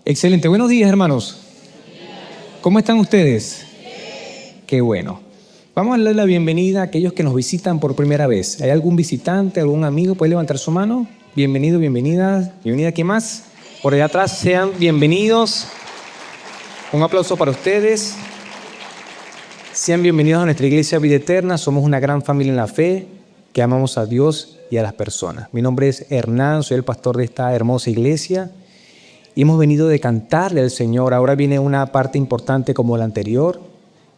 Excelente. Buenos días, hermanos. ¿Cómo están ustedes? Qué bueno. Vamos a darle la bienvenida a aquellos que nos visitan por primera vez. ¿Hay algún visitante, algún amigo? ¿Puede levantar su mano? Bienvenido, bienvenida. ¿Bienvenida quién más? Por allá atrás, sean bienvenidos. Un aplauso para ustedes. Sean bienvenidos a nuestra iglesia Vida Eterna. Somos una gran familia en la fe que amamos a Dios y a las personas. Mi nombre es Hernán, soy el pastor de esta hermosa iglesia. Y hemos venido de cantarle al Señor. Ahora viene una parte importante como la anterior,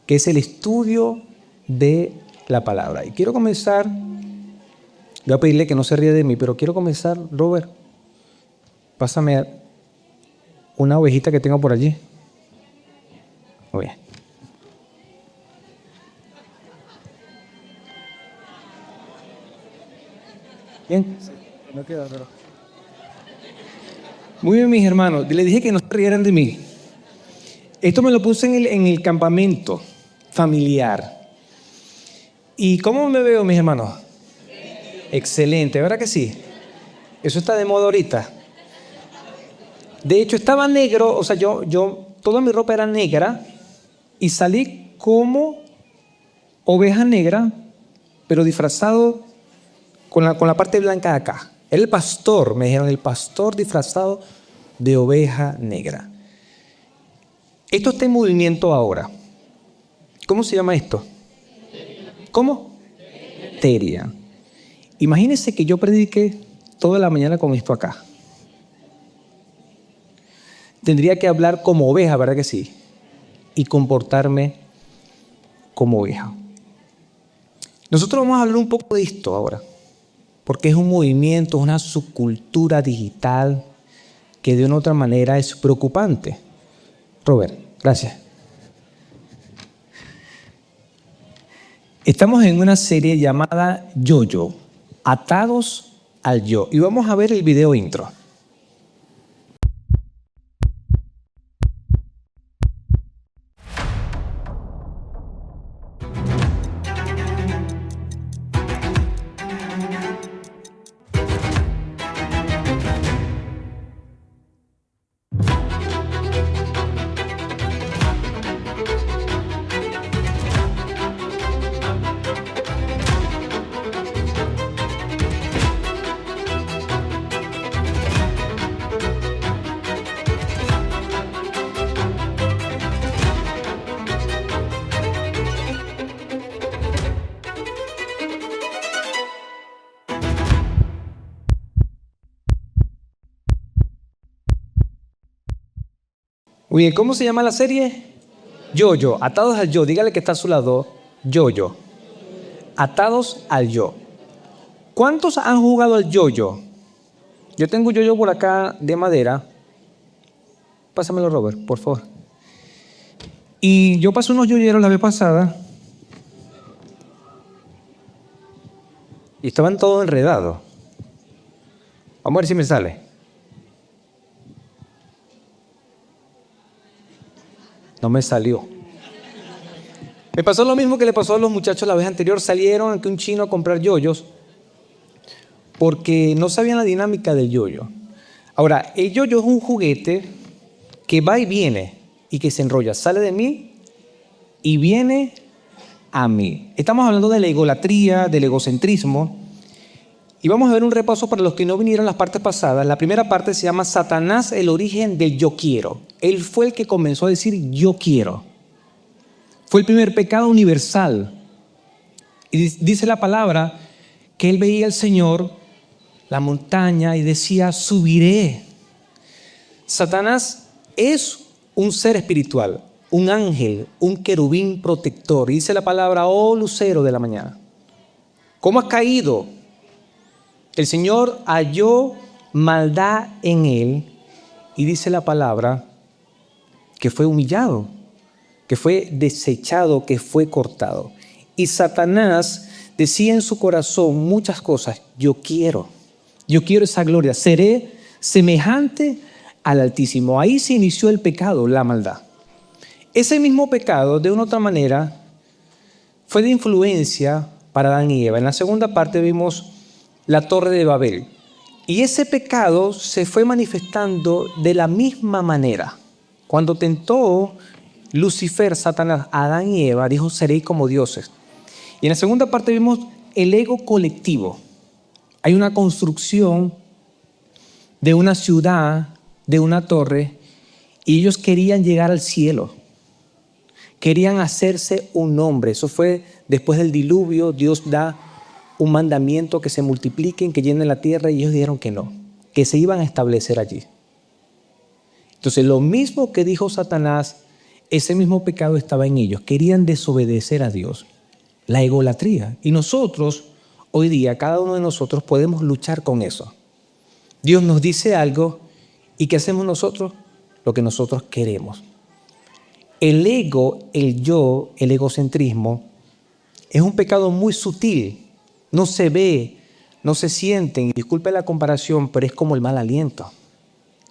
que es el estudio de la palabra. Y quiero comenzar, voy a pedirle que no se ríe de mí, pero quiero comenzar, Robert, pásame una ovejita que tengo por allí. Muy bien. Bien. No queda, pero... Muy bien, mis hermanos. Les dije que no se rieran de mí. Esto me lo puse en el campamento familiar. ¿Y cómo me veo, mis hermanos? Excelente, ¿verdad que sí? Eso está de moda ahorita. De hecho, estaba negro, o sea, toda mi ropa era negra y salí como oveja negra, pero disfrazado con la parte blanca de acá. Era el pastor, me dijeron, el pastor disfrazado de oveja negra. Esto está en movimiento ahora. ¿Cómo se llama esto? ¿Cómo? Teria. Imagínense que yo predique toda la mañana con esto acá. Tendría que hablar como oveja, ¿verdad que sí? Y comportarme como oveja. Nosotros vamos a hablar un poco de esto ahora, porque es un movimiento, una subcultura digital que de una u otra manera es preocupante. Robert, gracias. Estamos en una serie llamada Yo-Yo, Atados al Yo. Y vamos a ver el video intro. Muy bien, ¿cómo se llama la serie? Yo-Yo, Atados al Yo. Dígale que está a su lado. Yo-Yo, Atados al Yo. ¿Cuántos han jugado al yo-yo? Yo tengo un yo-yo por acá de madera. Pásamelo, Robert, por favor. Y yo pasé unos yoyeros la vez pasada. Y estaban todos enredados. Vamos a ver si me sale. No me salió. Me pasó lo mismo que le pasó a los muchachos la vez anterior. Salieron ante un chino a comprar yoyos porque no sabían la dinámica del yoyo. Ahora, el yoyo es un juguete que va y viene y que se enrolla. Sale de mí y viene a mí. Estamos hablando de la egolatría, del egocentrismo. Y vamos a ver un repaso para los que no vinieron las partes pasadas. La primera parte se llama Satanás, el origen del yo quiero. Él fue el que comenzó a decir yo quiero. Fue el primer pecado universal. Y dice la palabra que él veía al Señor, la montaña, y decía subiré. Satanás es un ser espiritual, un ángel, un querubín protector. Y dice la palabra, oh lucero de la mañana, ¿cómo has caído? El Señor halló maldad en él y dice la palabra que fue humillado, que fue desechado, que fue cortado. Y Satanás decía en su corazón muchas cosas. Yo quiero esa gloria, seré semejante al Altísimo. Ahí se inició el pecado, la maldad. Ese mismo pecado, de una u otra manera, fue de influencia para Adán y Eva. En la segunda parte vimos la Torre de Babel. Y ese pecado se fue manifestando de la misma manera. Cuando tentó Lucifer, Satanás, a Adán y Eva, dijo, seréis como dioses. Y en la segunda parte vimos el ego colectivo. Hay una construcción de una ciudad, de una torre, y ellos querían llegar al cielo. Querían hacerse un nombre. Eso fue después del diluvio. Dios da un mandamiento que se multipliquen, que llenen la tierra, y ellos dijeron que no, que se iban a establecer allí. Entonces, lo mismo que dijo Satanás, ese mismo pecado estaba en ellos. Querían desobedecer a Dios. La egolatría. Y nosotros, hoy día, cada uno de nosotros podemos luchar con eso. Dios nos dice algo y ¿qué hacemos nosotros? Lo que nosotros queremos. El ego, el yo, el egocentrismo es un pecado muy sutil. No se ve, no se siente. Y disculpe la comparación, pero es como el mal aliento.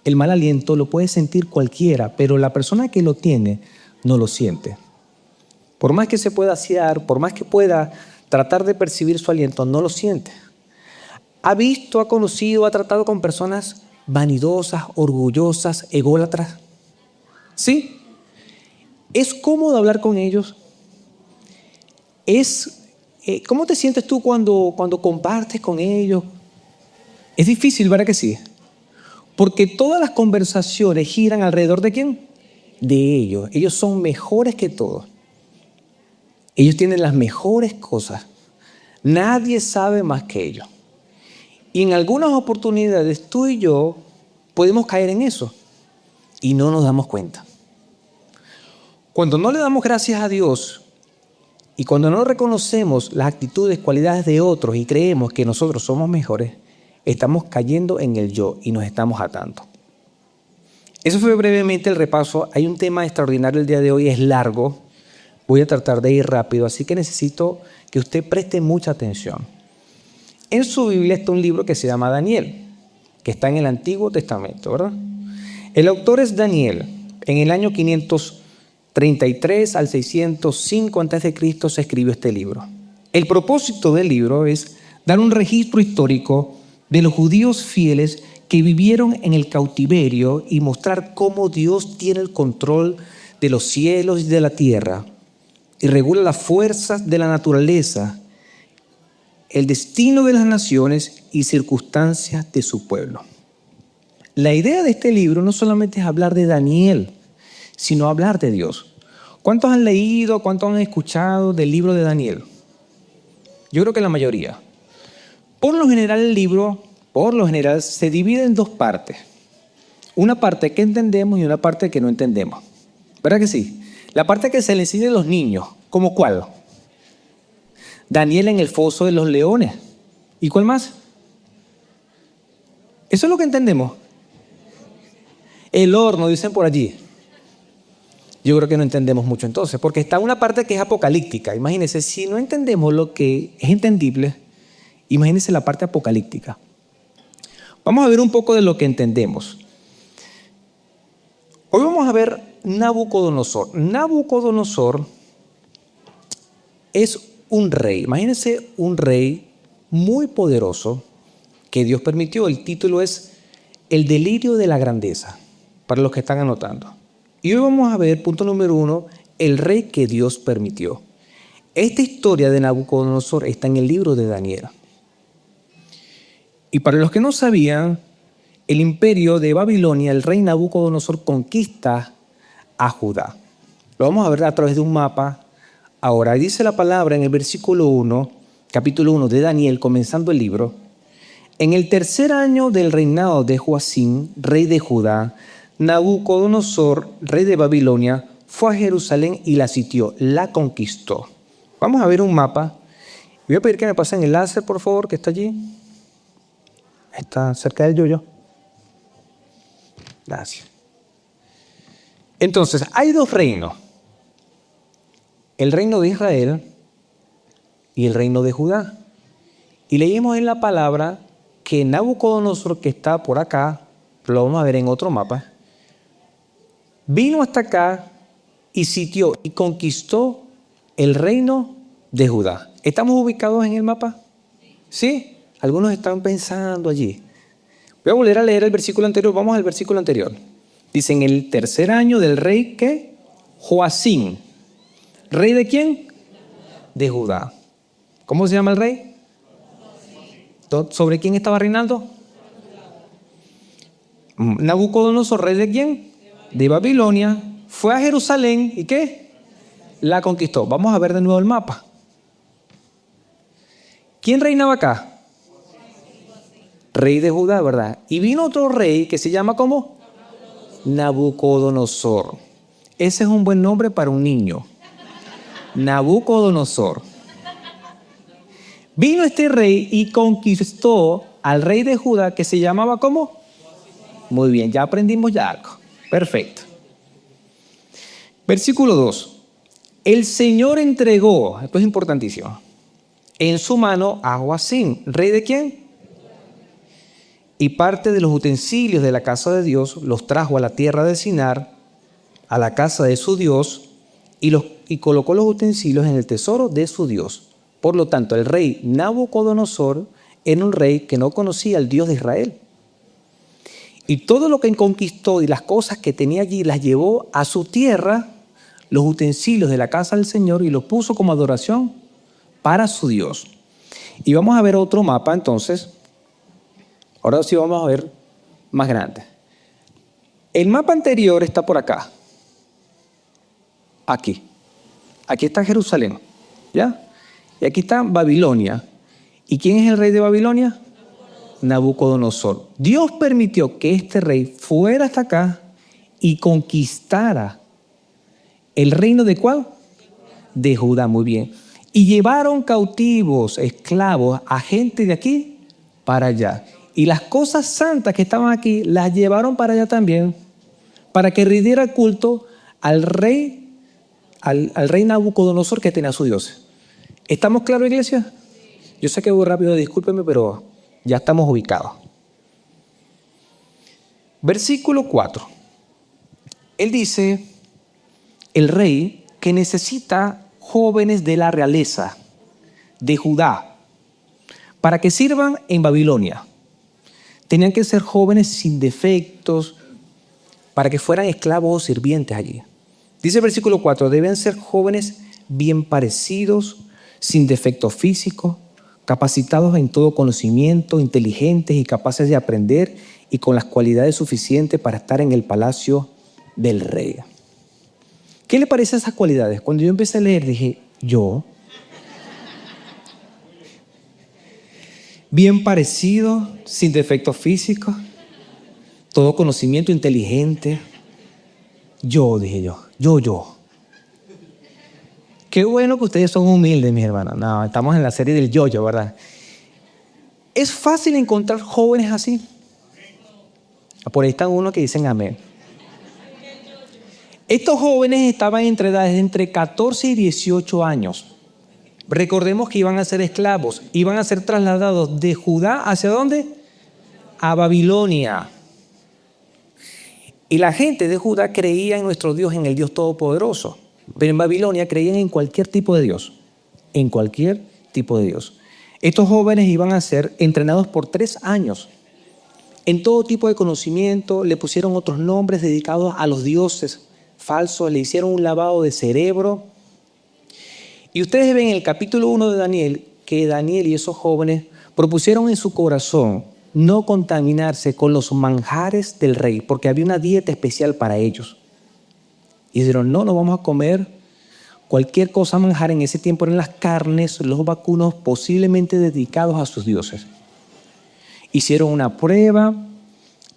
El mal aliento lo puede sentir cualquiera, pero la persona que lo tiene no lo siente. Por más que se pueda asear, por más que pueda tratar de percibir su aliento, no lo siente. Ha visto, ha conocido, ha tratado con personas vanidosas, orgullosas, ególatras. ¿Sí? ¿Es cómodo hablar con ellos? ¿Cómo te sientes tú cuando compartes con ellos? Es difícil, ¿verdad que sí? Porque todas las conversaciones giran alrededor ¿de quién? De ellos. Ellos son mejores que todos. Ellos tienen las mejores cosas. Nadie sabe más que ellos. Y en algunas oportunidades tú y yo podemos caer en eso y no nos damos cuenta. Cuando no le damos gracias a Dios y cuando no reconocemos las actitudes, cualidades de otros y creemos que nosotros somos mejores, estamos cayendo en el yo y nos estamos atando. Eso fue brevemente el repaso. Hay un tema extraordinario el día de hoy, es largo. Voy a tratar de ir rápido, así que necesito que usted preste mucha atención. En su Biblia está un libro que se llama Daniel, que está en el Antiguo Testamento, ¿verdad? El autor es Daniel. En el año 533 al 605 a.C. se escribió este libro. El propósito del libro es dar un registro histórico de los judíos fieles que vivieron en el cautiverio y mostrar cómo Dios tiene el control de los cielos y de la tierra y regula las fuerzas de la naturaleza, el destino de las naciones y circunstancias de su pueblo. La idea de este libro no solamente es hablar de Daniel, sino hablar de Dios. ¿Cuántos han leído, cuántos han escuchado del libro de Daniel? Yo creo que la mayoría. Por lo general el libro, se divide en dos partes. Una parte que entendemos y una parte que no entendemos. ¿Verdad que sí? La parte que se le enseña a los niños, ¿cómo cuál? Daniel en el foso de los leones. ¿Y cuál más? Eso es lo que entendemos. El horno, dicen por allí. Yo creo que no entendemos mucho entonces, porque está una parte que es apocalíptica. Imagínense, si no entendemos lo que es entendible, imagínense la parte apocalíptica. Vamos a ver un poco de lo que entendemos. Hoy vamos a ver Nabucodonosor. Nabucodonosor es un rey. Imagínense un rey muy poderoso que Dios permitió. El título es El delirio de la grandeza, para los que están anotando. Y hoy vamos a ver, punto número 1, el rey que Dios permitió. Esta historia de Nabucodonosor está en el libro de Daniel. Y para los que no sabían, el imperio de Babilonia, el rey Nabucodonosor conquista a Judá. Lo vamos a ver a través de un mapa. Ahora, dice la palabra en el versículo 1, capítulo 1 de Daniel, comenzando el libro. En el tercer año del reinado de Joacim, rey de Judá, Nabucodonosor, rey de Babilonia, fue a Jerusalén y la sitió, la conquistó. Vamos a ver un mapa. Voy a pedir que me pasen el láser, por favor, que está allí. Está cerca del yoyo. Gracias. Entonces, hay dos reinos. El reino de Israel y el reino de Judá. Y leímos en la palabra que Nabucodonosor, que está por acá, lo vamos a ver en otro mapa, vino hasta acá y sitió y conquistó el reino de Judá. ¿Estamos ubicados en el mapa? ¿Sí? Algunos están pensando allí. Voy a volver a leer el versículo anterior. Vamos al versículo anterior. Dice, en el tercer año del rey, ¿qué? Joacim. ¿Rey de quién? De Judá. ¿Cómo se llama el rey? ¿Sobre quién estaba reinando? Nabucodonosor, ¿rey de quién? De Babilonia. Fue a Jerusalén y ¿qué? La conquistó. Vamos a ver de nuevo el mapa. ¿Quién reinaba acá? Rey de Judá, ¿verdad? Y vino otro rey que se llama ¿cómo? Nabucodonosor. Ese es un buen nombre para un niño. Nabucodonosor. Vino este rey y conquistó al rey de Judá que se llamaba ¿cómo? Muy bien, ya aprendimos ya algo. Perfecto. Versículo 2. El Señor entregó, esto es importantísimo, en su mano a Joacim, ¿rey de quién? Y parte de los utensilios de la casa de Dios los trajo a la tierra de Sinar, a la casa de su Dios, y colocó los utensilios en el tesoro de su Dios. Por lo tanto, el rey Nabucodonosor era un rey que no conocía al Dios de Israel. Y todo lo que conquistó y las cosas que tenía allí las llevó a su tierra, los utensilios de la casa del Señor, y los puso como adoración para su Dios. Y vamos a ver otro mapa entonces. Ahora sí vamos a ver más grande. El mapa anterior está por acá. Aquí. Aquí está Jerusalén. ¿Ya? Y aquí está Babilonia. ¿Y quién es el rey de Babilonia? Nabucodonosor. Dios permitió que este rey fuera hasta acá y conquistara el reino de ¿cuál? De Judá, muy bien. Y llevaron cautivos, esclavos, a gente de aquí para allá. Y las cosas santas que estaban aquí las llevaron para allá también, para que rindiera culto al rey Nabucodonosor que tenía a su Dios. ¿Estamos claros, iglesia? Yo sé que voy rápido, discúlpenme, pero ya estamos ubicados. Versículo 4. Él dice, el rey que necesita jóvenes de la realeza de Judá para que sirvan en Babilonia. Tenían que ser jóvenes sin defectos para que fueran esclavos o sirvientes allí. Dice el versículo 4, deben ser jóvenes bien parecidos, sin defectos físicos, capacitados en todo conocimiento, inteligentes y capaces de aprender y con las cualidades suficientes para estar en el palacio del rey. ¿Qué le parece esas cualidades? Cuando yo empecé a leer dije, yo, bien parecido, sin defectos físicos, todo conocimiento, inteligente. Yo, dije yo. Qué bueno que ustedes son humildes, mis hermanos. No, estamos en la serie del yo, ¿verdad? Es fácil encontrar jóvenes así. Por ahí están unos que dicen amén. Estos jóvenes estaban entre edades entre 14 y 18 años. Recordemos que iban a ser esclavos, iban a ser trasladados de Judá ¿hacia dónde? A Babilonia. Y la gente de Judá creía en nuestro Dios, en el Dios Todopoderoso. Pero en Babilonia creían en cualquier tipo de Dios. En cualquier tipo de Dios. Estos jóvenes iban a ser entrenados por 3 años. En todo tipo de conocimiento, le pusieron otros nombres dedicados a los dioses falsos, le hicieron un lavado de cerebro. Y ustedes ven en el capítulo 1 de Daniel, que Daniel y esos jóvenes propusieron en su corazón no contaminarse con los manjares del rey, porque había una dieta especial para ellos. Y dijeron, no vamos a comer cualquier cosa manjar. En ese tiempo eran las carnes, los vacunos posiblemente dedicados a sus dioses. Hicieron una prueba,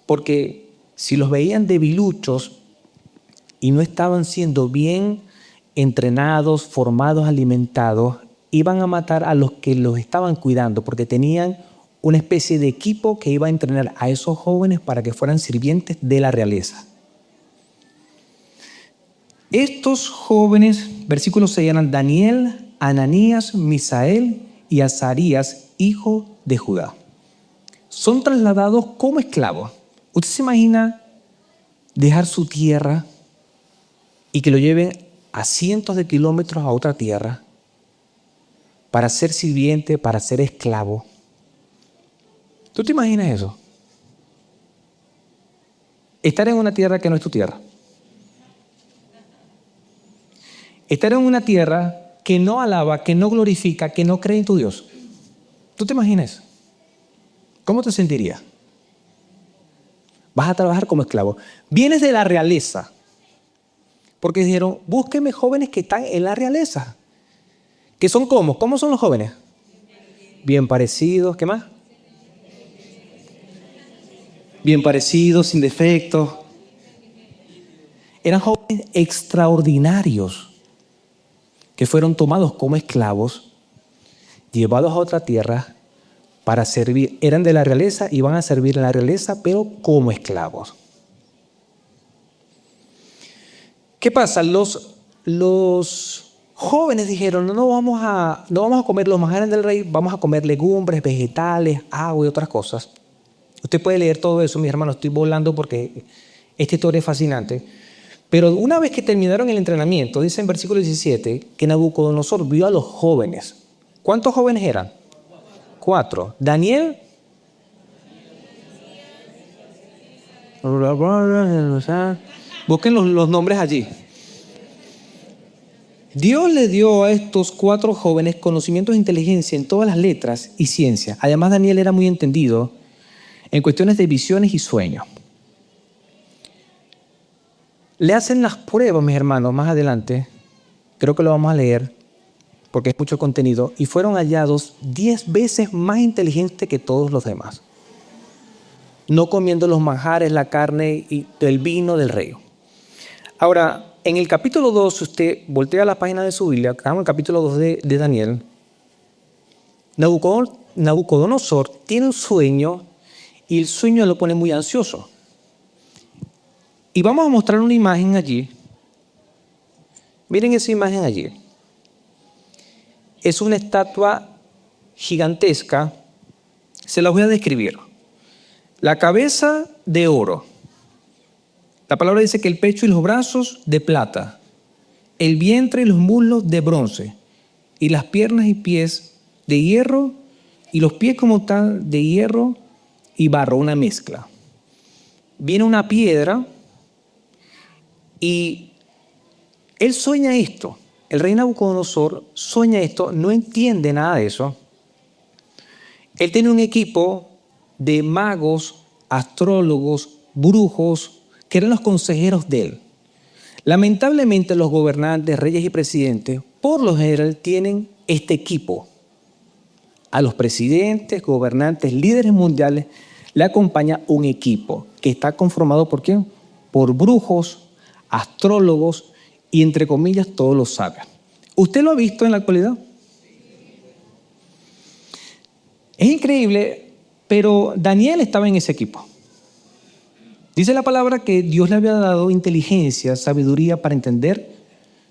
porque si los veían debiluchos y no estaban siendo bien entrenados, formados, alimentados, iban a matar a los que los estaban cuidando, porque tenían una especie de equipo que iba a entrenar a esos jóvenes para que fueran sirvientes de la realeza. Estos jóvenes, versículo 6, eran Daniel, Ananías, Misael y Azarías, hijo de Judá. Son trasladados como esclavos. ¿Usted se imagina dejar su tierra y que lo lleven a cientos de kilómetros a otra tierra para ser sirviente, para ser esclavo? ¿Tú te imaginas eso? Estar en una tierra que no es tu tierra. Estar en una tierra que no alaba, que no glorifica, que no cree en tu Dios. ¿Tú te imaginas? ¿Cómo te sentirías? Vas a trabajar como esclavo. Vienes de la realeza. Porque dijeron, búsqueme jóvenes que están en la realeza. ¿Que son cómo? ¿Cómo son los jóvenes? Bien parecidos. ¿Qué más? Bien parecidos, sin defectos. Eran jóvenes extraordinarios que fueron tomados como esclavos, llevados a otra tierra para servir. Eran de la realeza y van a servir en la realeza, pero como esclavos. ¿Qué pasa? Los jóvenes dijeron, no vamos a comer los manjares del rey, vamos a comer legumbres, vegetales, agua y otras cosas. Usted puede leer todo eso, mis hermanos, estoy volando porque esta historia es fascinante. Pero una vez que terminaron el entrenamiento, dice en versículo 17, que Nabucodonosor vio a los jóvenes. ¿Cuántos jóvenes eran? 4. Daniel. Busquen los nombres allí. Dios le dio a estos 4 jóvenes conocimientos de inteligencia en todas las letras y ciencia. Además, Daniel era muy entendido en cuestiones de visiones y sueños. Le hacen las pruebas, mis hermanos, más adelante. Creo que lo vamos a leer porque es mucho contenido. Y fueron hallados 10 veces más inteligentes que todos los demás. No comiendo los manjares, la carne y el vino del rey. Ahora, en el capítulo 2, si usted voltea la página de su Biblia, acá en el capítulo 2 de Daniel, Nabucodonosor tiene un sueño y el sueño lo pone muy ansioso. Y vamos a mostrar una imagen allí. Miren esa imagen allí. Es una estatua gigantesca. Se la voy a describir. La cabeza de oro. La palabra dice que el pecho y los brazos de plata. El vientre y los muslos de bronce. Y las piernas y pies de hierro. Y los pies como tal de hierro y barro, una mezcla. Viene una piedra. Y él sueña esto. El rey Nabucodonosor sueña esto, no entiende nada de eso. Él tiene un equipo de magos, astrólogos, brujos, que eran los consejeros de él. Lamentablemente los gobernantes, reyes y presidentes, por lo general tienen este equipo. A los presidentes, gobernantes, líderes mundiales, le acompaña un equipo que está conformado ¿por quién? Por brujos, astrólogos y, entre comillas, todos los sabios. ¿Usted lo ha visto en la actualidad? Es increíble, pero Daniel estaba en ese equipo. Dice la palabra que Dios le había dado inteligencia, sabiduría para entender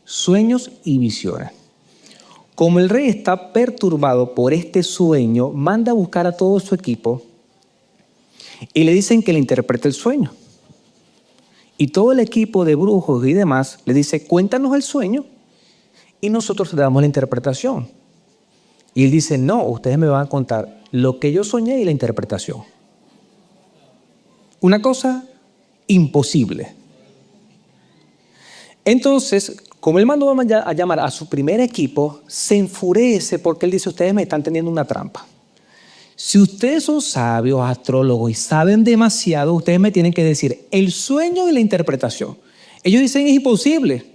sueños y visiones. Como el rey está perturbado por este sueño, manda a buscar a todo su equipo y le dicen que le interprete el sueño. Y todo el equipo de brujos y demás le dice, cuéntanos el sueño y nosotros le damos la interpretación. Y él dice, no, ustedes me van a contar lo que yo soñé y la interpretación. Una cosa imposible. Entonces, como él mandó a llamar a su primer equipo, se enfurece porque él dice, ustedes me están teniendo una trampa. Si ustedes son sabios, astrólogos y saben demasiado, ustedes me tienen que decir el sueño y la interpretación. Ellos dicen es imposible.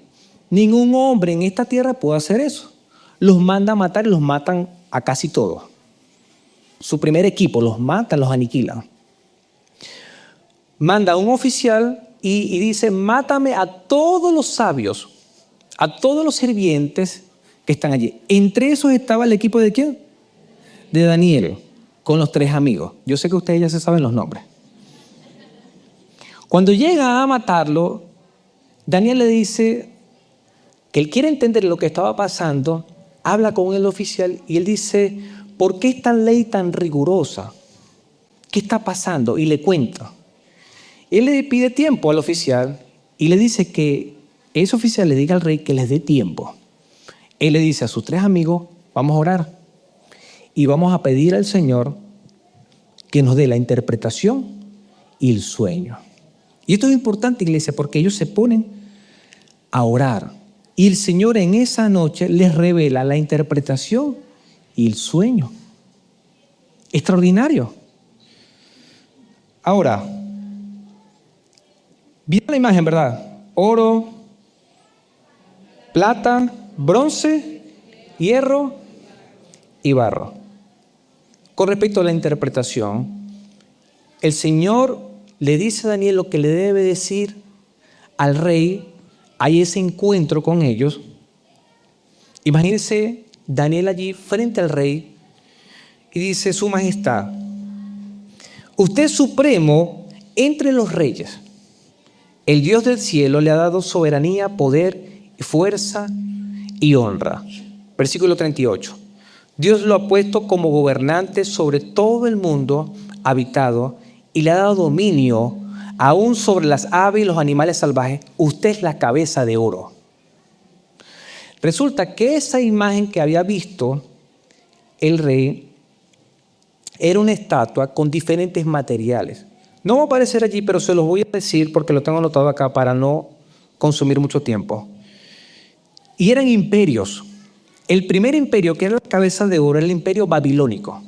Ningún hombre en esta tierra puede hacer eso. Los manda a matar y los matan a casi todos. Su primer equipo los mata, los aniquila. Manda a un oficial y dice, mátame a todos los sabios, a todos los sirvientes que están allí. Entre esos estaba el equipo ¿de quién? De Daniel. Con los 3 amigos. Yo sé que ustedes ya se saben los nombres. Cuando llega a matarlo, Daniel le dice que él quiere entender lo que estaba pasando, habla con el oficial y él dice, ¿por qué esta ley tan rigurosa? ¿Qué está pasando? Y le cuenta. Él le pide tiempo al oficial y le dice que ese oficial le diga al rey que les dé tiempo. Él le dice a sus 3 amigos, vamos a orar. Y vamos a pedir al Señor que nos dé la interpretación y el sueño. Y esto es importante, iglesia, porque ellos se ponen a orar. Y el Señor en esa noche les revela la interpretación y el sueño. Extraordinario. Ahora, vieron la imagen, ¿verdad? Oro, plata, bronce, hierro y barro. Con respecto a la interpretación, el Señor le dice a Daniel lo que le debe decir al rey. Hay ese encuentro con ellos. Imagínense Daniel allí frente al rey y dice: Su Majestad, usted es supremo entre los reyes. El Dios del cielo le ha dado soberanía, poder, fuerza y honra. Versículo 38. Dios lo ha puesto como gobernante sobre todo el mundo habitado y le ha dado dominio aún sobre las aves y los animales salvajes. Usted es la cabeza de oro. Resulta que esa imagen que había visto el rey era una estatua con diferentes materiales. No va a aparecer allí, pero se los voy a decir porque lo tengo anotado acá para no consumir mucho tiempo. Y eran imperios. El primer imperio, que era la cabeza de oro, era el imperio babilónico.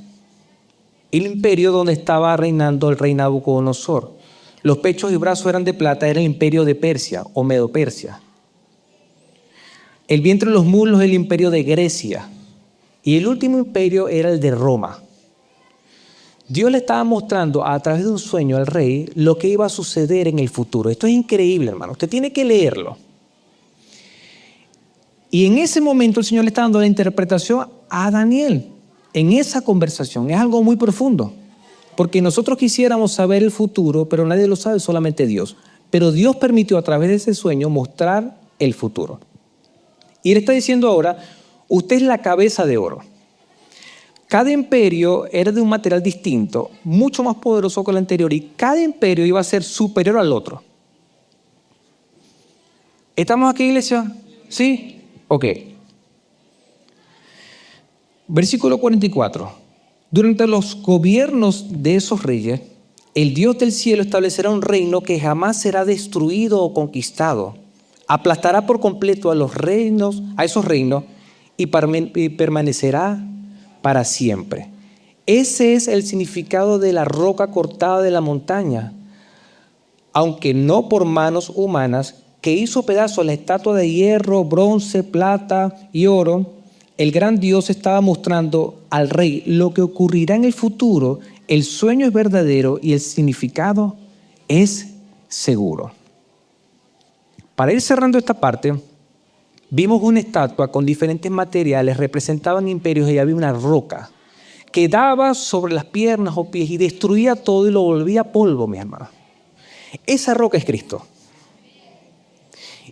El imperio donde estaba reinando el rey Nabucodonosor. Los pechos y brazos eran de plata, era el imperio de Persia o Medo-Persia. El vientre y los muslos, el imperio de Grecia. Y el último imperio era el de Roma. Dios le estaba mostrando a través de un sueño al rey lo que iba a suceder en el futuro. Esto es increíble, hermano. Usted tiene que leerlo. Y en ese momento el Señor le está dando la interpretación a Daniel. En esa conversación es algo muy profundo. Porque nosotros quisiéramos saber el futuro, pero nadie lo sabe, solamente Dios. Pero Dios permitió a través de ese sueño mostrar el futuro. Y le está diciendo ahora: usted es la cabeza de oro. Cada imperio era de un material distinto, mucho más poderoso que el anterior, y cada imperio iba a ser superior al otro. ¿Estamos aquí, iglesia? ¿Sí? Ok. Versículo 44. Durante los gobiernos de esos reyes, el Dios del cielo establecerá un reino que jamás será destruido o conquistado. Aplastará por completo a esos reinos y permanecerá para siempre. Ese es el significado de la roca cortada de la montaña, aunque no por manos humanas, que hizo pedazos la estatua de hierro, bronce, plata y oro. El gran Dios estaba mostrando al rey lo que ocurrirá en el futuro. El sueño es verdadero y el significado es seguro. Para ir cerrando esta parte, vimos una estatua con diferentes materiales, representaban imperios, y había una roca que daba sobre las piernas o pies y destruía todo y lo volvía polvo, mi hermano. Esa roca es Cristo.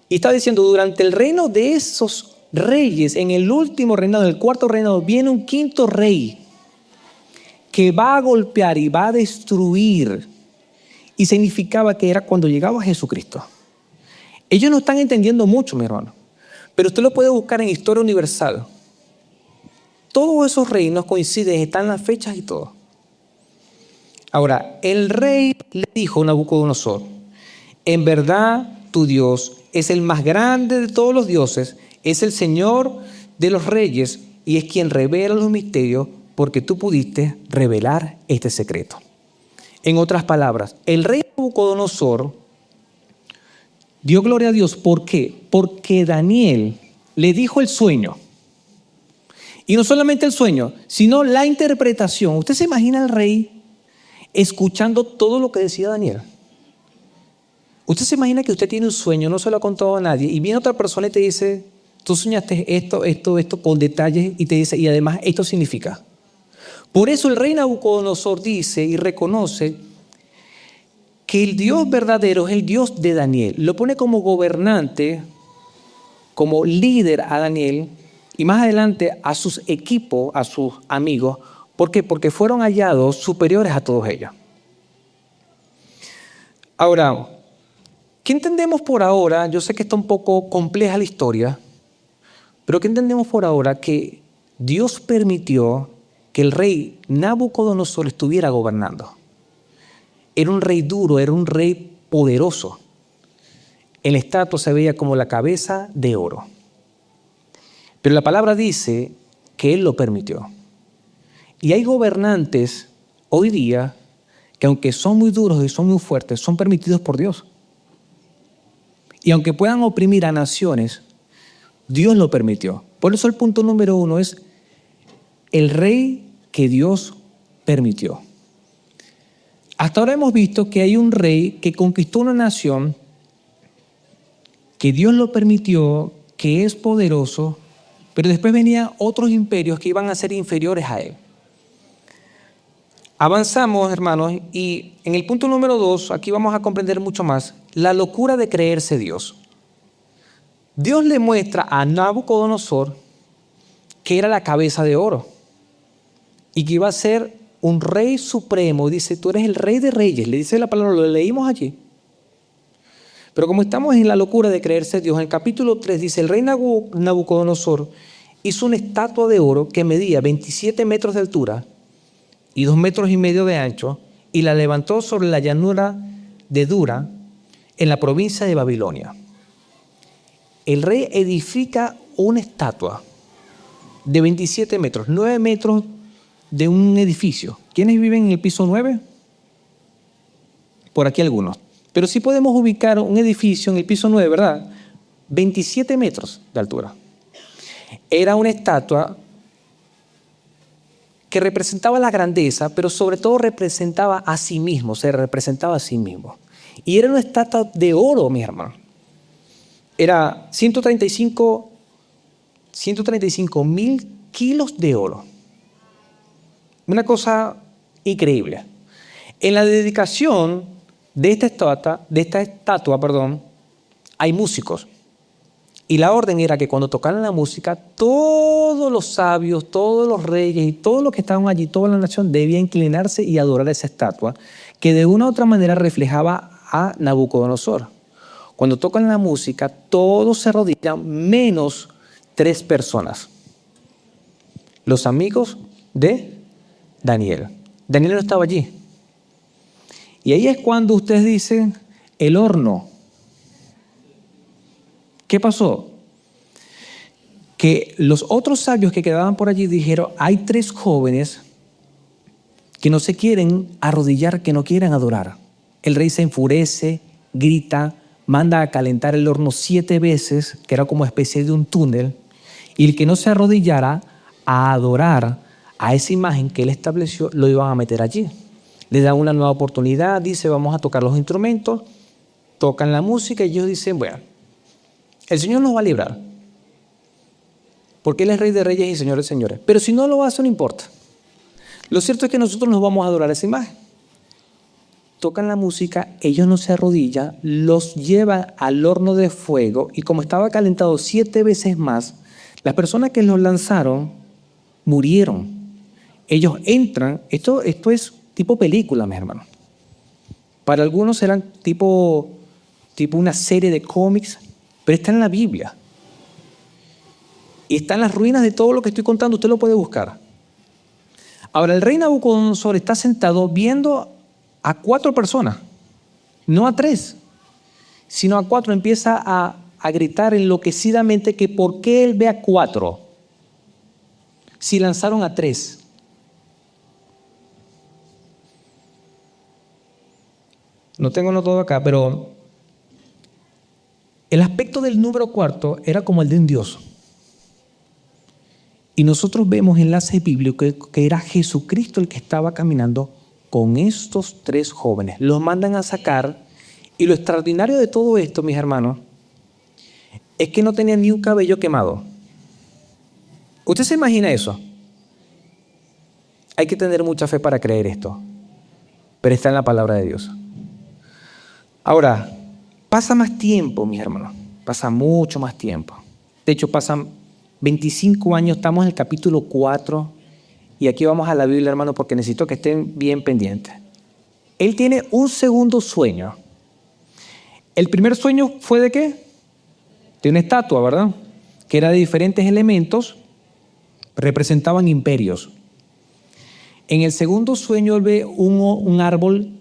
Y está diciendo: durante el reino de esos reyes, en el último reinado, en el cuarto reinado, viene un quinto rey que va a golpear y va a destruir. Y significaba que era cuando llegaba Jesucristo. Ellos no están entendiendo mucho, mi hermano, pero usted lo puede buscar en Historia Universal. Todos esos reinos coinciden, están las fechas y todo. Ahora, el rey le dijo a Nabucodonosor: en verdad, tu Dios es el más grande de todos los dioses, es el Señor de los reyes y es quien revela los misterios, porque tú pudiste revelar este secreto. En otras palabras, el rey Nabucodonosor dio gloria a Dios. ¿Por qué? Porque Daniel le dijo el sueño. Y no solamente el sueño, sino la interpretación. ¿Usted se imagina al rey escuchando todo lo que decía Daniel? ¿Usted se imagina que usted tiene un sueño, no se lo ha contado a nadie, y viene otra persona y te dice: tú soñaste esto, con detalles, y te dice: y además esto significa? Por eso el rey Nabucodonosor dice y reconoce que el Dios verdadero es el Dios de Daniel. Lo pone como gobernante, como líder a Daniel, y más adelante a sus equipos, a sus amigos. ¿Por qué? Porque fueron hallados superiores a todos ellos. Ahora, ¿qué entendemos por ahora? Yo sé que está un poco compleja la historia, pero ¿qué entendemos por ahora? Que Dios permitió que el rey Nabucodonosor estuviera gobernando. Era un rey duro, era un rey poderoso. En la estatua se veía como la cabeza de oro. Pero la palabra dice que Él lo permitió. Y hay gobernantes hoy día que, aunque son muy duros y son muy fuertes, son permitidos por Dios. Y aunque puedan oprimir a naciones, Dios lo permitió. Por eso el punto número 1 es el rey que Dios permitió. Hasta ahora hemos visto que hay un rey que conquistó una nación, que Dios lo permitió, que es poderoso, pero después venían otros imperios que iban a ser inferiores a él. Avanzamos, hermanos, y en el punto número 2, aquí vamos a comprender mucho más, la locura de creerse Dios. Dios le muestra a Nabucodonosor que era la cabeza de oro y que iba a ser un rey supremo. Dice, tú eres el rey de reyes, le dice la palabra, lo leímos allí. Pero como estamos en la locura de creerse Dios, en el capítulo 3 dice, el rey Nabucodonosor hizo una estatua de oro que medía 27 metros de altura y 2,5 metros de ancho, y la levantó sobre la llanura de Dura, en la provincia de Babilonia. El rey edifica una estatua de 27 metros, 9 metros de un edificio. ¿Quiénes viven en el piso 9? Por aquí algunos. Pero sí podemos ubicar un edificio en el piso 9, ¿verdad? 27 metros de altura. Era una estatua que representaba la grandeza, pero sobre todo representaba a sí mismo, se representaba a sí mismo. Y era una estatua de oro, mi hermano. Era 135,000 kilos de oro. Una cosa increíble. En la dedicación de esta estatua, hay músicos. Y la orden era que cuando tocaran la música, todos los sabios, todos los reyes y todos los que estaban allí, toda la nación, debía inclinarse y adorar a esa estatua, que de una u otra manera reflejaba a Nabucodonosor. Cuando tocan la música, todos se arrodillan, menos 3 personas. Los amigos de Daniel. Daniel no estaba allí. Y ahí es cuando ustedes dicen, el horno. ¿Qué pasó? Que los otros sabios que quedaban por allí dijeron, hay 3 jóvenes que no se quieren arrodillar, que no quieren adorar. El rey se enfurece, grita, manda a calentar el horno 7 veces, que era como especie de un túnel, y el que no se arrodillara a adorar a esa imagen que él estableció, lo iban a meter allí. Le dan una nueva oportunidad, dice, vamos a tocar los instrumentos, tocan la música y ellos dicen, bueno, el Señor nos va a librar, porque Él es Rey de Reyes y Señor de Señores. Pero si no lo hace, no importa. Lo cierto es que nosotros nos vamos a adorar a esa imagen. Tocan la música, ellos no se arrodillan, los llevan al horno de fuego y como estaba calentado 7 veces más, las personas que los lanzaron murieron. Ellos entran, esto es tipo película, mis hermanos. Para algunos eran tipo una serie de cómics, pero está en la Biblia. Y está en las ruinas de todo lo que estoy contando, usted lo puede buscar. Ahora, el rey Nabucodonosor está sentado viendo a 4 personas, no a 3, sino a 4. Empieza a gritar enloquecidamente que por qué él ve a 4 si lanzaron a 3. No tengo todo acá, pero el aspecto del número 4 era como el de un dios. Y nosotros vemos enlaces bíblicos que era Jesucristo el que estaba caminando con estos 3 jóvenes. Los mandan a sacar y lo extraordinario de todo esto, mis hermanos, es que no tenían ni un cabello quemado. ¿Usted se imagina eso? Hay que tener mucha fe para creer esto, pero está en la palabra de Dios. Ahora, pasa más tiempo, mis hermanos, pasa mucho más tiempo. De hecho, pasan 25 años, estamos en el capítulo 4 y aquí vamos a la Biblia, hermano, porque necesito que estén bien pendientes. Él tiene un segundo sueño. El primer sueño fue ¿de qué? De una estatua, ¿verdad? Que era de diferentes elementos, representaban imperios. En el segundo sueño él ve un árbol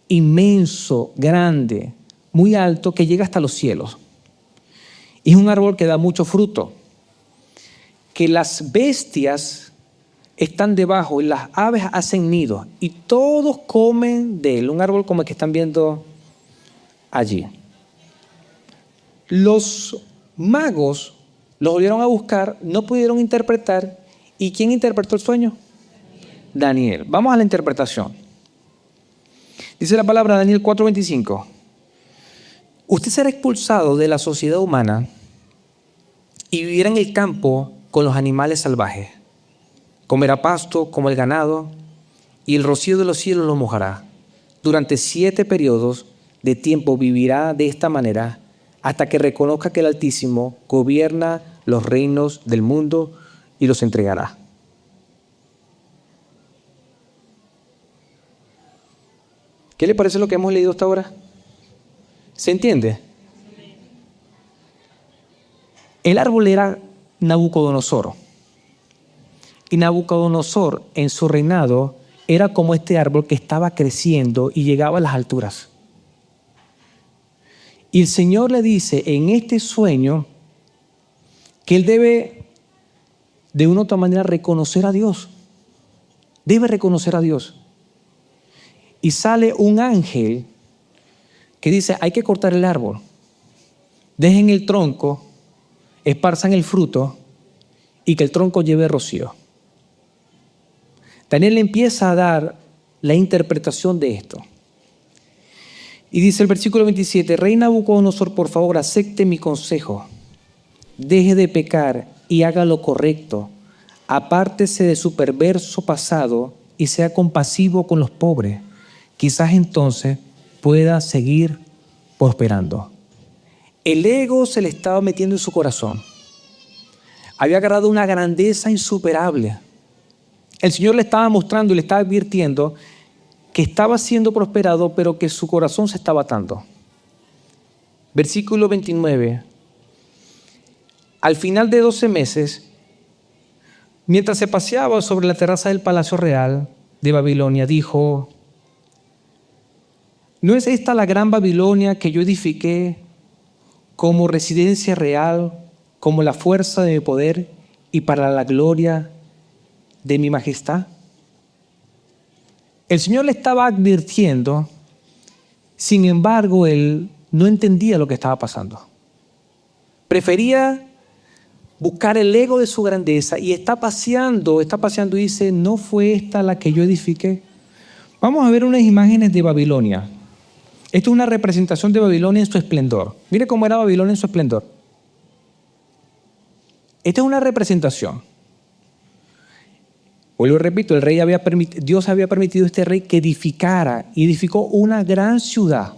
inmenso, grande, muy alto que llega hasta los cielos. Y es un árbol que da mucho fruto, que las bestias están debajo y las aves hacen nidos y todos comen de él. Un árbol como el que están viendo allí. Los magos los volvieron a buscar, no pudieron interpretar. ¿Y quién interpretó el sueño? Daniel. Vamos a la interpretación. Dice la palabra Daniel 4:25. Usted será expulsado de la sociedad humana y vivirá en el campo con los animales salvajes. Comerá pasto como el ganado y el rocío de los cielos lo mojará. Durante 7 periodos de tiempo vivirá de esta manera hasta que reconozca que el Altísimo gobierna los reinos del mundo y los entregará. ¿Qué le parece lo que hemos leído hasta ahora? ¿Se entiende? El árbol era Nabucodonosor. Y Nabucodonosor en su reinado era como este árbol que estaba creciendo y llegaba a las alturas. Y el Señor le dice en este sueño que él debe de una u otra manera reconocer a Dios. Debe reconocer a Dios. Y sale un ángel que dice, hay que cortar el árbol. Dejen el tronco, esparzan el fruto y que el tronco lleve rocío. Daniel le empieza a dar la interpretación de esto. Y dice el versículo 27, Rey Nabucodonosor, por favor, acepte mi consejo. Deje de pecar y haga lo correcto. Apártese de su perverso pasado y sea compasivo con los pobres. Quizás entonces pueda seguir prosperando. El ego se le estaba metiendo en su corazón. Había agarrado una grandeza insuperable. El Señor le estaba mostrando y le estaba advirtiendo que estaba siendo prosperado, pero que su corazón se estaba atando. Versículo 29. Al final de 12 meses, mientras se paseaba sobre la terraza del Palacio Real de Babilonia, dijo, ¿no es esta la gran Babilonia que yo edifiqué como residencia real, como la fuerza de mi poder y para la gloria de mi majestad? El Señor le estaba advirtiendo, sin embargo, él no entendía lo que estaba pasando. Prefería buscar el ego de su grandeza y está paseando y dice, ¿no fue esta la que yo edifiqué? Vamos a ver unas imágenes de Babilonia. Esto es una representación de Babilonia en su esplendor. Mire cómo era Babilonia en su esplendor. Esta es una representación. Vuelvo y repito, Dios había permitido a este rey que edificó una gran ciudad.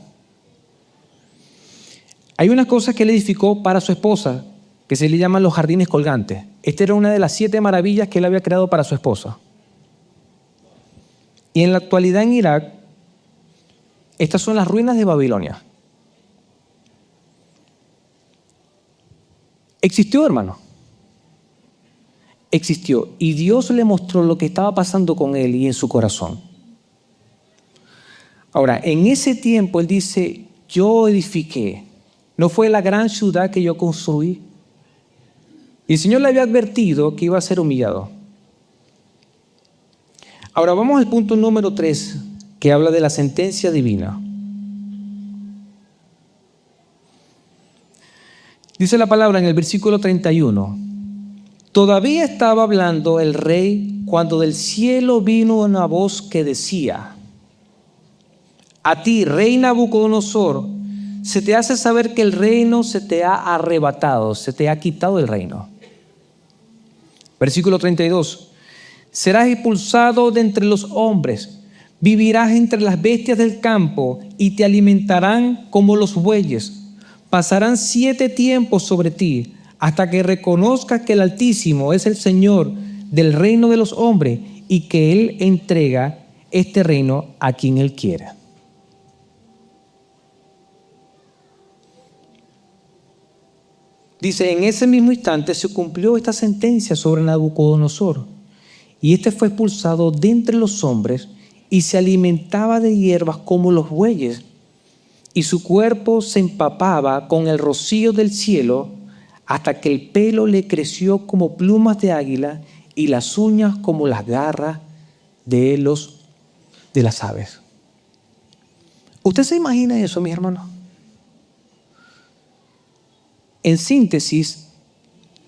Hay unas cosas que él edificó para su esposa, que se le llaman los jardines colgantes. Esta era una de las 7 maravillas que él había creado para su esposa. Y en la actualidad en Irak, estas son las ruinas de Babilonia. ¿Existió, hermano? Existió. Y Dios le mostró lo que estaba pasando con él y en su corazón. Ahora, en ese tiempo él dice, yo edifiqué. No fue la gran ciudad que yo construí. Y el Señor le había advertido que iba a ser humillado. Ahora vamos al punto número 3, que habla de la sentencia divina. Dice la palabra en el versículo 31. Todavía estaba hablando el rey cuando del cielo vino una voz que decía, a ti, rey Nabucodonosor, se te hace saber que el reino se te ha arrebatado, se te ha quitado el reino. Versículo 32. Serás expulsado de entre los hombres, vivirás entre las bestias del campo y te alimentarán como los bueyes. Pasarán 7 tiempos sobre ti hasta que reconozcas que el Altísimo es el Señor del reino de los hombres y que Él entrega este reino a quien Él quiera. Dice, en ese mismo instante se cumplió esta sentencia sobre Nabucodonosor y este fue expulsado de entre los hombres y se alimentaba de hierbas como los bueyes y su cuerpo se empapaba con el rocío del cielo hasta que el pelo le creció como plumas de águila y las uñas como las garras de las aves. ¿Usted se imagina eso, mis hermanos? En síntesis,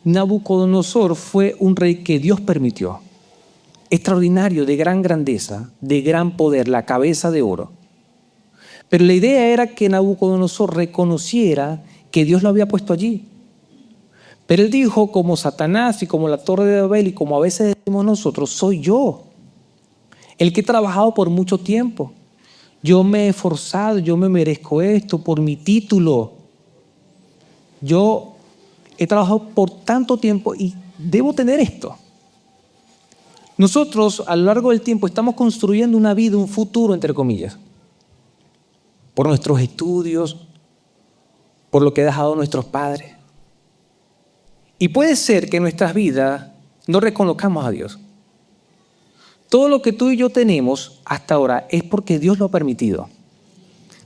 Nabucodonosor fue un rey que Dios permitió. Extraordinario, de gran grandeza, de gran poder, la cabeza de oro. Pero la idea era que Nabucodonosor reconociera que Dios lo había puesto allí. Pero él dijo, como Satanás y como la Torre de Babel y como a veces decimos nosotros, soy yo, el que he trabajado por mucho tiempo. Yo me he esforzado, yo me merezco esto por mi título. Yo he trabajado por tanto tiempo y debo tener esto. Nosotros a lo largo del tiempo estamos construyendo una vida, un futuro, entre comillas, por nuestros estudios, por lo que han dejado nuestros padres. Y puede ser que en nuestras vidas no reconozcamos a Dios. Todo lo que tú y yo tenemos hasta ahora es porque Dios lo ha permitido.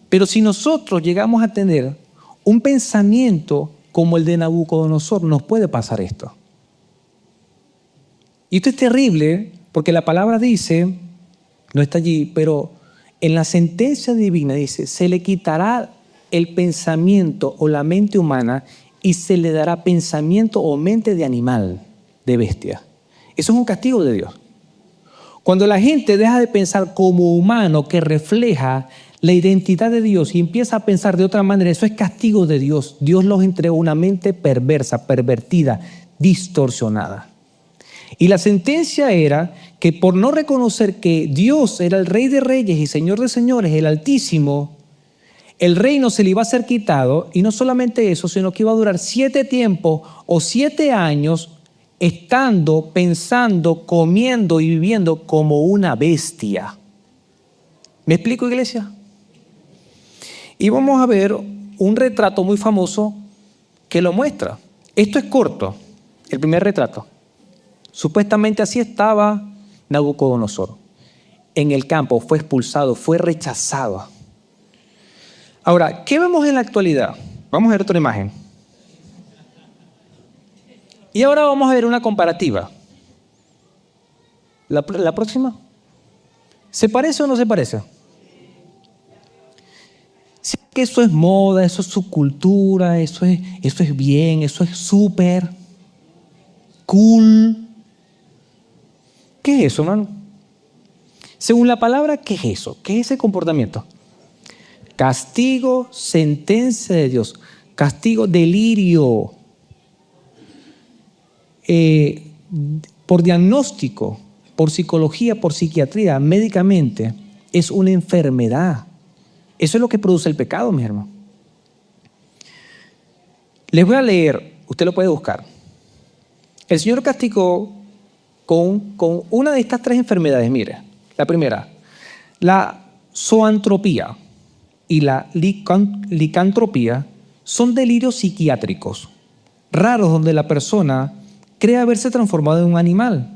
Pero si nosotros llegamos a tener un pensamiento como el de Nabucodonosor, nos puede pasar esto. Y esto es terrible porque la palabra dice, no está allí, pero en la sentencia divina dice, se le quitará el pensamiento o la mente humana y se le dará pensamiento o mente de animal, de bestia. Eso es un castigo de Dios. Cuando la gente deja de pensar como humano que refleja la identidad de Dios y empieza a pensar de otra manera, eso es castigo de Dios. Dios los entregó una mente perversa, pervertida, distorsionada. Y la sentencia era que por no reconocer que Dios era el Rey de Reyes y Señor de Señores, el Altísimo, el reino se le iba a ser quitado, y no solamente eso, sino que iba a durar 7 tiempos o 7 años estando, pensando, comiendo y viviendo como una bestia. ¿Me explico, iglesia? Y vamos a ver un retrato muy famoso que lo muestra. Esto es corto, el primer retrato. Supuestamente así estaba Nabucodonosor. En el campo fue expulsado, fue rechazado. Ahora, ¿qué vemos en la actualidad? Vamos a ver otra imagen. Y ahora vamos a ver una comparativa. ¿La próxima? ¿Se parece o no se parece? Sí, que eso es moda, eso es subcultura, eso es bien, eso es súper cool. ¿Qué es eso, hermano? Según la palabra, ¿qué es eso? ¿Qué es ese comportamiento? Castigo, sentencia de Dios. Castigo, delirio. Por diagnóstico, por psicología, por psiquiatría, médicamente, es una enfermedad. Eso es lo que produce el pecado, mi hermano. Les voy a leer, usted lo puede buscar. El Señor castigó con una de estas 3 enfermedades. Mire, la primera, la zoantropía y la licantropía son delirios psiquiátricos raros donde la persona cree haberse transformado en un animal.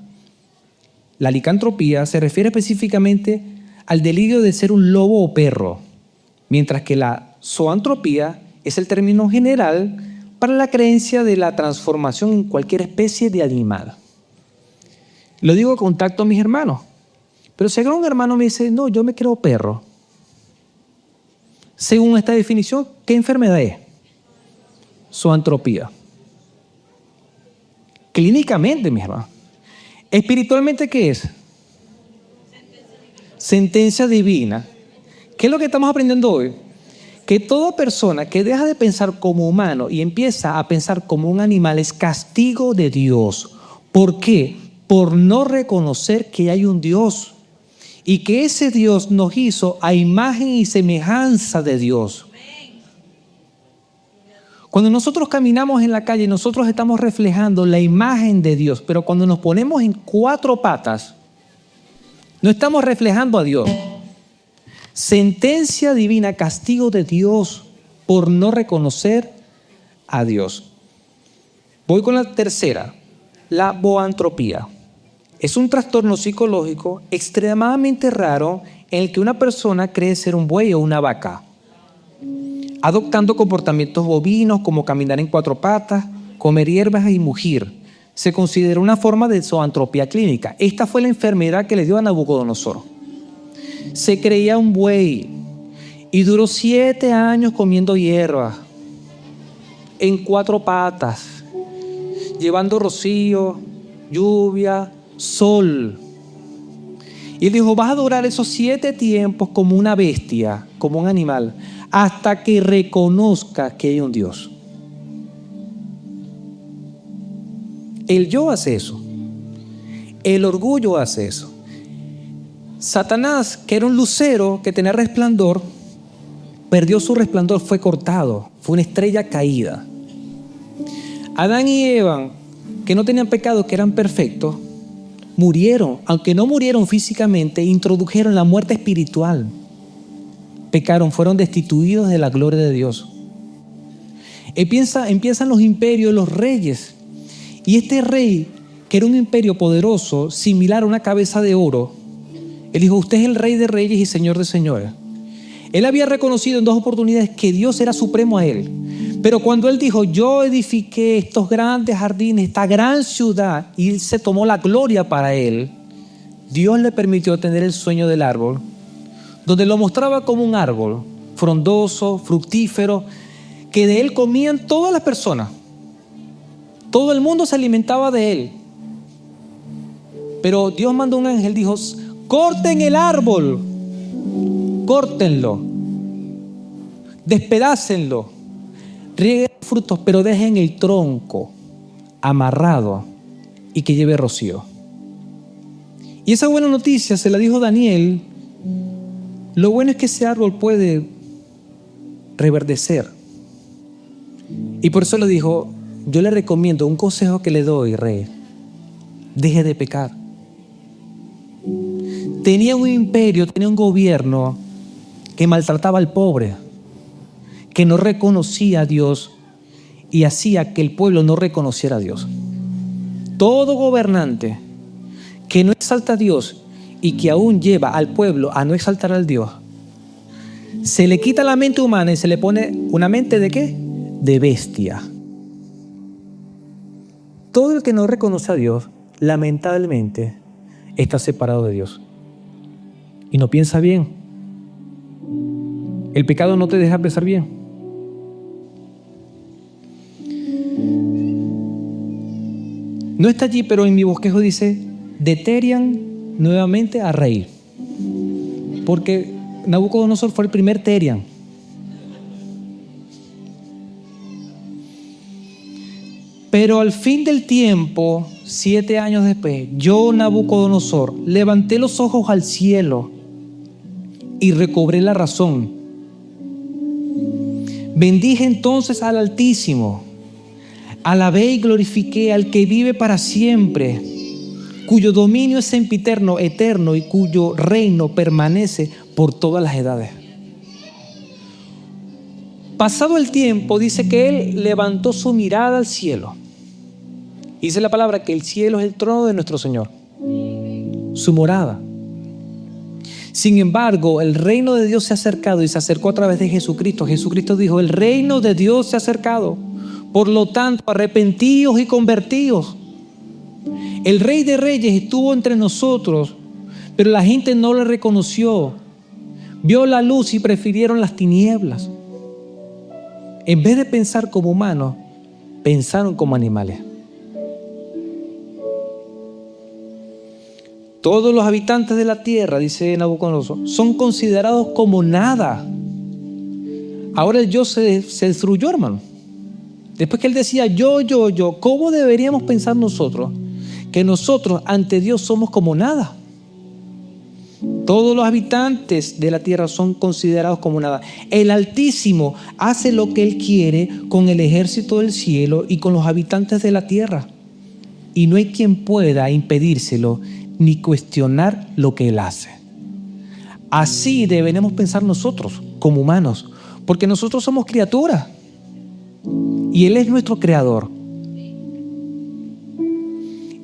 La licantropía se refiere específicamente al delirio de ser un lobo o perro, mientras que la zoantropía es el término general para la creencia de la transformación en cualquier especie de animal. Lo digo con tacto a mis hermanos, pero si algún hermano me dice, no, yo me creo perro, según esta definición, ¿qué enfermedad es? Zoantropía. Clínicamente, mis hermanos. Espiritualmente, ¿qué es? Sentencia divina. ¿Qué es lo que estamos aprendiendo hoy? Que toda persona que deja de pensar como humano y empieza a pensar como un animal es castigo de Dios. ¿Por qué? Por no reconocer que hay un Dios y que ese Dios nos hizo a imagen y semejanza de Dios. Cuando nosotros caminamos en la calle, nosotros estamos reflejando la imagen de Dios, pero cuando nos ponemos en 4 patas, no estamos reflejando a Dios. Sentencia divina, castigo de Dios por no reconocer a Dios. Voy con la tercera, la boantropía. Es un trastorno psicológico extremadamente raro en el que una persona cree ser un buey o una vaca. adoptando comportamientos bovinos como caminar en 4 patas, comer hierbas y mugir. Se considera una forma de zoantropía clínica. Esta fue la enfermedad que le dio a Nabucodonosor. Se creía un buey y duró 7 años comiendo hierbas en 4 patas, llevando rocío, lluvia, sol. Y él dijo, vas a durar esos 7 tiempos como una bestia, como un animal, hasta que reconozcas que hay un Dios. El yo hace eso. El orgullo hace eso. Satanás, que era un lucero que tenía resplandor, perdió su resplandor, fue cortado, fue una estrella caída. Adán y Eva, que no tenían pecado, que eran perfectos, murieron, aunque no murieron físicamente, introdujeron la muerte espiritual. Pecaron, fueron destituidos de la gloria de Dios. Empiezan los imperios, los reyes. Y este rey, que era un imperio poderoso, similar a una cabeza de oro, él dijo, usted es el rey de reyes y señor de señores. Él había reconocido en 2 oportunidades que Dios era supremo a él. Pero cuando él dijo, yo edifiqué estos grandes jardines, esta gran ciudad, y él se tomó la gloria para él, Dios le permitió tener el sueño del árbol, donde lo mostraba como un árbol frondoso, fructífero, que de él comían todas las personas. Todo el mundo se alimentaba de él. Pero Dios mandó un ángel, dijo, corten el árbol, córtenlo, despedácenlo, rieguen frutos, pero dejen el tronco amarrado y que lleve rocío. Y esa buena noticia se la dijo Daniel. Lo bueno es que ese árbol puede reverdecer. Y por eso le dijo, yo le recomiendo un consejo que le doy, rey, deje de pecar. Tenía un imperio, tenía un gobierno que maltrataba al pobre, que no reconocía a Dios y hacía que el pueblo no reconociera a Dios. Todo gobernante que no exalta a Dios y que aún lleva al pueblo a no exaltar al Dios, se le quita la mente humana y se le pone una mente ¿de qué? De bestia. Todo el que no reconoce a Dios, lamentablemente, está separado de Dios y no piensa bien. El pecado no te deja pensar bien. No está allí, pero en mi bosquejo dice, deterian nuevamente a rey. Porque Nabucodonosor fue el primer terian. Pero al fin del tiempo, 7 años después, yo, Nabucodonosor, levanté los ojos al cielo y recobré la razón. Bendije entonces al Altísimo, alabé y glorifiqué al que vive para siempre, cuyo dominio es sempiterno, eterno, y cuyo reino permanece por todas las edades. Pasado el tiempo, dice que él levantó su mirada al cielo. Dice la palabra que el cielo es el trono de nuestro Señor, su morada. Sin embargo, el reino de Dios se ha acercado y se acercó a través de Jesucristo. Jesucristo dijo, el reino de Dios se ha acercado. Por lo tanto, arrepentíos y convertíos. El Rey de Reyes estuvo entre nosotros, pero la gente no le reconoció. Vio la luz y prefirieron las tinieblas. En vez de pensar como humanos, pensaron como animales. Todos los habitantes de la tierra, dice Nabucodonosor, son considerados como nada. Ahora el yo se destruyó, hermano. Después que él decía yo, ¿cómo deberíamos pensar nosotros? Que nosotros ante Dios somos como nada. Todos los habitantes de la tierra son considerados como nada. El Altísimo hace lo que Él quiere con el ejército del cielo y con los habitantes de la tierra. Y no hay quien pueda impedírselo ni cuestionar lo que Él hace. Así deberemos pensar nosotros como humanos, porque nosotros somos criaturas y Él es nuestro creador.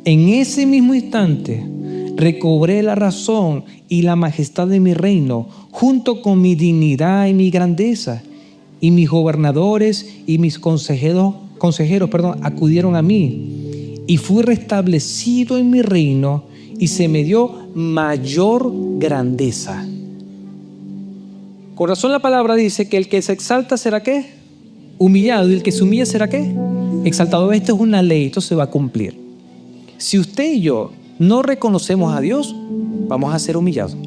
En ese mismo instante recobré la razón y la majestad de mi reino, junto con mi dignidad y mi grandeza, y mis gobernadores y mis consejeros, acudieron a mí, y fui restablecido en mi reino, y se me dio mayor grandeza. Con razón la palabra dice que el que se exalta será ¿qué? Humillado, y el que se humilla será ¿qué? Exaltado. Esto es una ley, esto se va a cumplir. Si usted y yo no reconocemos a Dios, vamos a ser humillados.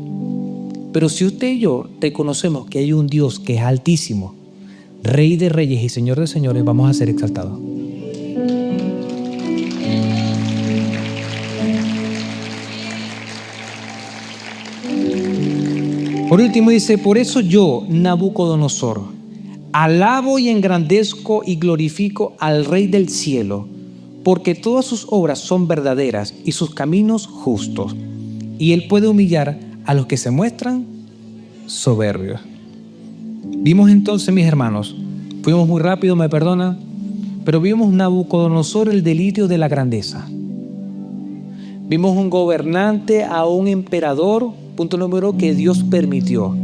Pero si usted y yo reconocemos que hay un Dios que es altísimo, Rey de reyes y Señor de señores, vamos a ser exaltados. Por último dice, por eso yo, Nabucodonosor, alabo y engrandezco y glorifico al Rey del cielo, porque todas sus obras son verdaderas y sus caminos justos, y él puede humillar a los que se muestran soberbios. Vimos entonces, mis hermanos, fuimos muy rápido, me perdonan, pero vimos Nabucodonosor, el delirio de la grandeza. Vimos un gobernante a un emperador, punto número que Dios permitió.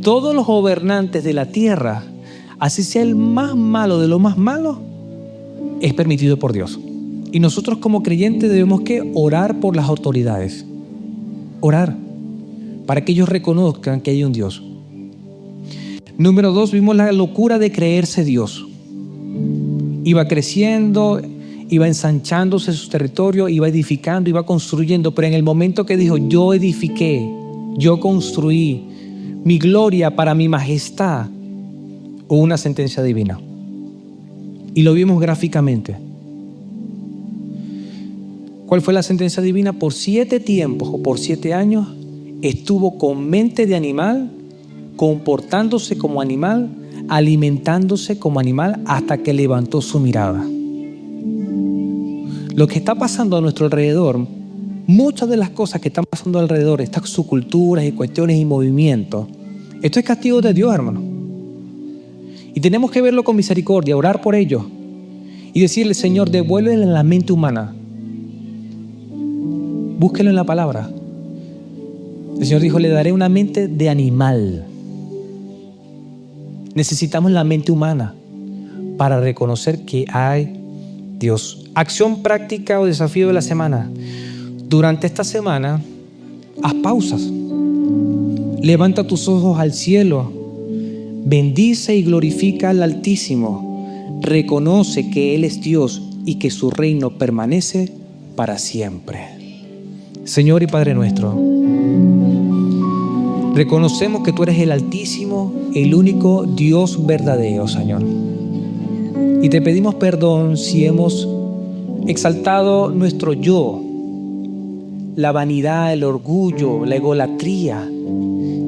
Todos los gobernantes de la tierra, así sea el más malo de lo más malo, es permitido por Dios. Y nosotros como creyentes debemos que orar por las autoridades. Orar para que ellos reconozcan que hay un Dios. Número 2, vimos la locura de creerse Dios. Iba creciendo, iba ensanchándose su territorio, iba edificando, iba construyendo, pero en el momento que dijo, yo edifiqué, yo construí, mi gloria para mi majestad, hubo una sentencia divina. Y lo vimos gráficamente. ¿Cuál fue la sentencia divina? Por 7 tiempos o por 7 años estuvo con mente de animal, comportándose como animal, alimentándose como animal, hasta que levantó su mirada. Lo que está pasando a nuestro alrededor, muchas de las cosas que están pasando alrededor, estas subculturas y cuestiones y movimientos, esto es castigo de Dios, hermano. Y tenemos que verlo con misericordia, orar por ellos y decirle, Señor, devuélvele la mente humana. Búsquelo en la palabra. El Señor dijo, le daré una mente de animal. Necesitamos la mente humana para reconocer que hay Dios. Acción práctica o desafío de la semana. Durante esta semana, haz pausas. Levanta tus ojos al cielo. Bendice y glorifica al Altísimo. Reconoce que Él es Dios y que su reino permanece para siempre. Señor y Padre nuestro, reconocemos que tú eres el Altísimo, el único Dios verdadero, Señor. Y te pedimos perdón si hemos exaltado nuestro yo, la vanidad, el orgullo, la egolatría.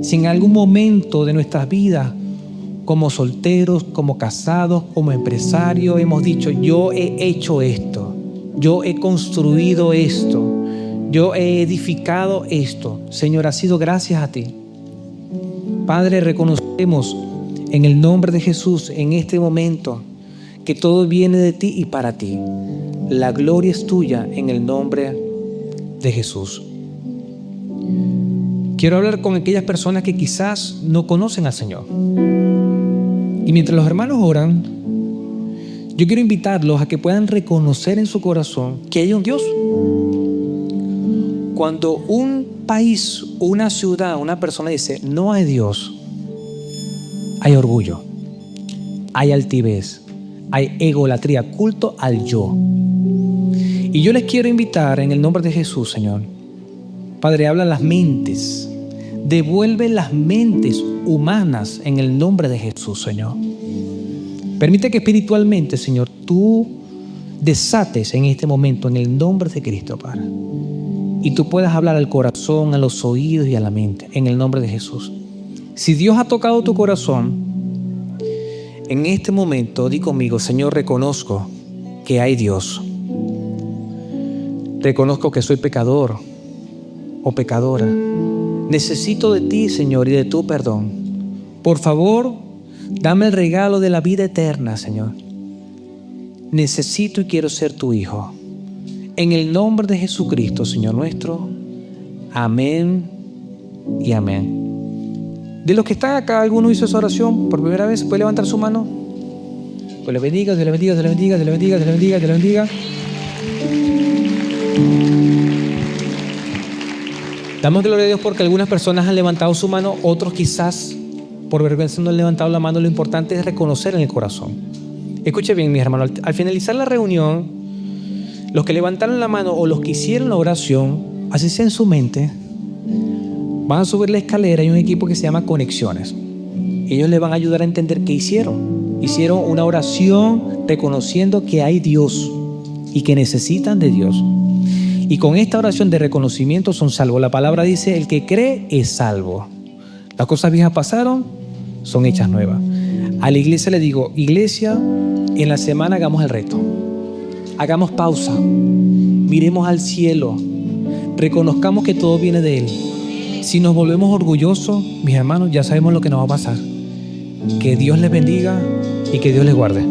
Si en algún momento de nuestras vidas, como solteros, como casados, como empresarios, hemos dicho, yo he hecho esto, yo he construido esto, yo he edificado esto. Señor, ha sido gracias a ti. Padre, reconocemos en el nombre de Jesús en este momento que todo viene de ti y para ti. La gloria es tuya en el nombre de Jesús. Quiero hablar con aquellas personas que quizás no conocen al Señor. Y mientras los hermanos oran, yo quiero invitarlos a que puedan reconocer en su corazón que hay un Dios. Cuando un país, una ciudad, una persona dice, no hay Dios, hay orgullo, hay altivez, hay egolatría, culto al yo. Y yo les quiero invitar en el nombre de Jesús, Señor. Padre, habla las mentes, devuelve las mentes humanas en el nombre de Jesús, Señor. Permite que espiritualmente, Señor, tú desates en este momento en el nombre de Cristo, Padre. Y tú puedas hablar al corazón, a los oídos y a la mente, en el nombre de Jesús. Si Dios ha tocado tu corazón, en este momento, di conmigo, Señor, reconozco que hay Dios. Reconozco que soy pecador o pecadora. Necesito de ti, Señor, y de tu perdón. Por favor, dame el regalo de la vida eterna, Señor. Necesito y quiero ser tu hijo. En el nombre de Jesucristo, Señor nuestro. Amén y amén. De los que están acá, ¿alguno hizo esa oración por primera vez? ¿Puede levantar su mano? Dios le bendiga, Dios le bendiga, Dios le bendiga, Dios le bendiga, Dios le bendiga, Dios le bendiga. Damos gloria a Dios porque algunas personas han levantado su mano, otros quizás por vergüenza no han levantado la mano. Lo importante es reconocer en el corazón. Escuche bien, mis hermanos, al finalizar la reunión, los que levantaron la mano o los que hicieron la oración, así sea en su mente, van a subir la escalera. Hay un equipo que se llama Conexiones. Ellos les van a ayudar a entender qué hicieron. Hicieron una oración reconociendo que hay Dios y que necesitan de Dios. Y con esta oración de reconocimiento son salvos. La palabra dice, el que cree es salvo. Las cosas viejas pasaron, son hechas nuevas. A la iglesia le digo, iglesia, en la semana hagamos el reto. Hagamos pausa. Miremos al cielo. Reconozcamos que todo viene de Él. Si nos volvemos orgullosos, mis hermanos, ya sabemos lo que nos va a pasar. Que Dios les bendiga y que Dios les guarde.